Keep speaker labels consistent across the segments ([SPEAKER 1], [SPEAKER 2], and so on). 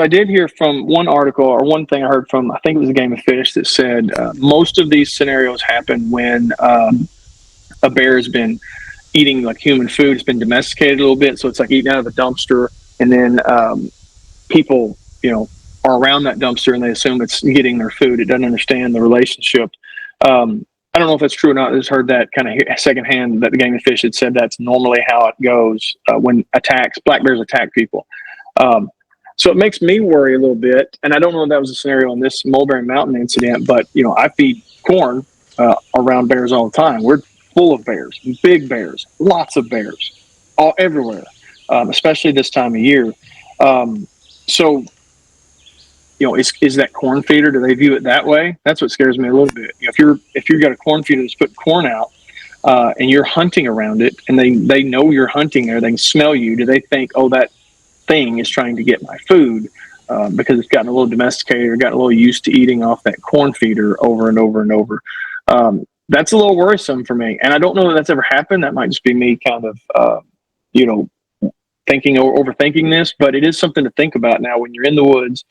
[SPEAKER 1] I did hear from one article, or one thing I heard from, I think it was a Game of Fish, that said most of these scenarios happen when a bear has been eating like human food. It's been domesticated a little bit, so it's like eating out of a dumpster, and then people, are around that dumpster and they assume it's getting their food. It doesn't understand the relationship. I don't know if that's true or not. I just heard that kind of secondhand, that the Game of Fish had said that's normally how it goes when black bears attack people. So it makes me worry a little bit, and I don't know if that was a scenario in this Mulberry Mountain incident, but I feed corn around bears all the time. We're full of bears, big bears, lots of bears, all everywhere, especially this time of year. So is that corn feeder? Do they view it that way? That's what scares me a little bit. If you've got a corn feeder that's putting corn out, and you're hunting around it, and they know you're hunting there, they can smell you. Do they think, oh, that thing is trying to get my food because it's gotten a little domesticated or gotten a little used to eating off that corn feeder over and over and over? That's a little worrisome for me, and I don't know that that's ever happened. That might just be me kind of thinking or overthinking this, but it is something to think about now when you're in the woods,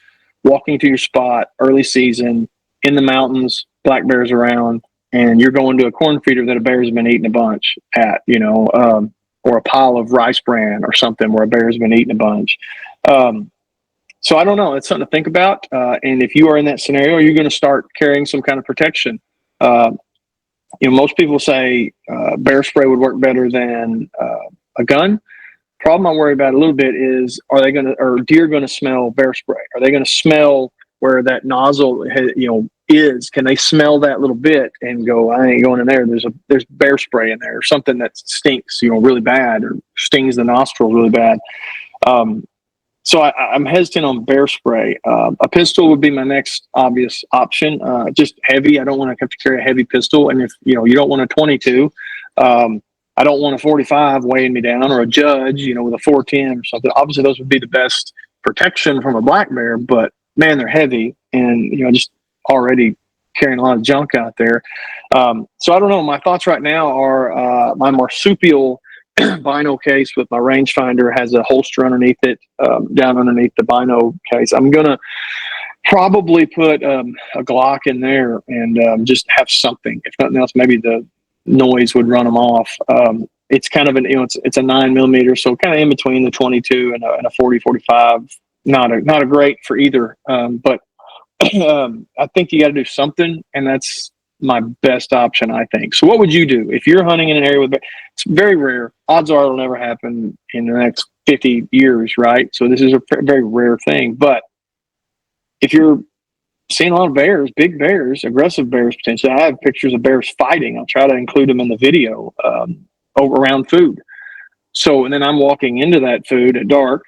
[SPEAKER 1] walking to your spot, early season, in the mountains, black bears around, and you're going to a corn feeder that a bear's been eating a bunch at, or a pile of rice bran or something where a bear's been eating a bunch. So I don't know. It's something to think about. And if you are in that scenario, you're going to start carrying some kind of protection. Most people say bear spray would work better than a gun. Problem I worry about a little bit is, are deer going to smell bear spray? Are they going to smell where that nozzle is? Can they smell that little bit and go, I ain't going in there. There's bear spray in there, or something that stinks, really bad, or stings the nostrils really bad. So I'm hesitant on bear spray. A pistol would be my next obvious option. Just heavy. I don't want to have to carry a heavy pistol. And if you don't want a 22, I don't want a 45 weighing me down, or a Judge, with a 410 or something. Obviously, those would be the best protection from a black bear, but man, they're heavy, and just already carrying a lot of junk out there. So I don't know. My thoughts right now are my marsupial bino case with my rangefinder has a holster underneath it, down underneath the bino case. I'm gonna probably put a Glock in there and just have something. If nothing else, maybe the noise would run them off. It's kind of it's a 9mm, so kind of in between the 22 and a 40-45. Not a great for either, but I think you got to do something, and that's my best option, I think. So what would you do if you're hunting in an area with bear? It's very rare. Odds are it'll never happen in the next 50 years, right? So this is a very rare thing. But if you're seeing a lot of bears, big bears, aggressive bears potentially, I have pictures of bears fighting. I'll try to include them in the video over around food. So, and then I'm walking into that food at dark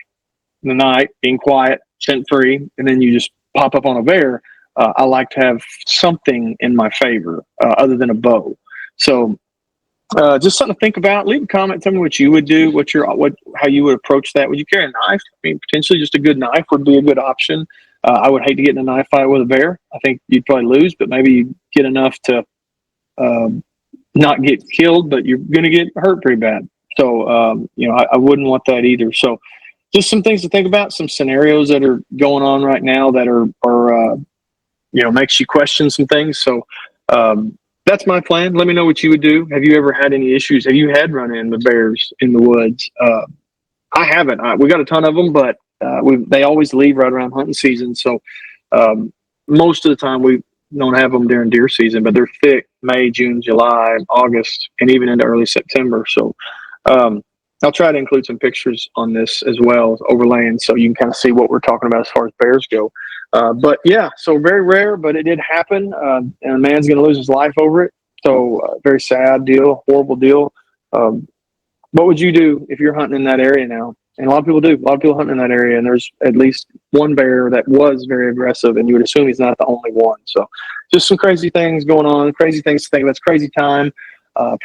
[SPEAKER 1] in the night, being quiet, scent free, and then you just pop up on a bear. I like to have something in my favor other than a bow. So just something to think about. Leave a comment. Tell me what you would do, how you would approach that. Would you carry a knife? I mean, potentially just a good knife would be a good option. I would hate to get in a knife fight with a bear. I think you'd probably lose, but maybe you get enough to not get killed, but you're going to get hurt pretty bad. So, I wouldn't want that either. So just some things to think about, some scenarios that are going on right now that are makes you question some things. So that's my plan. Let me know what you would do. Have you ever had any issues? Have you had run-in with bears in the woods? I haven't. We got a ton of them, but they always leave right around hunting season. So most of the time we don't have them during deer season, but they're thick May, June, July, August, and even into early September. So I'll try to include some pictures on this as well, overlaying, so you can kind of see what we're talking about as far as bears go. But yeah, so very rare, but it did happen, and a man's going to lose his life over it. So very sad deal, horrible deal. What would you do if you're hunting in that area now? And a lot of people do. A lot of people hunt in that area, and there's at least one bear that was very aggressive, and you would assume he's not the only one. So just some crazy things going on, crazy things to think about. It's crazy time. Appreciate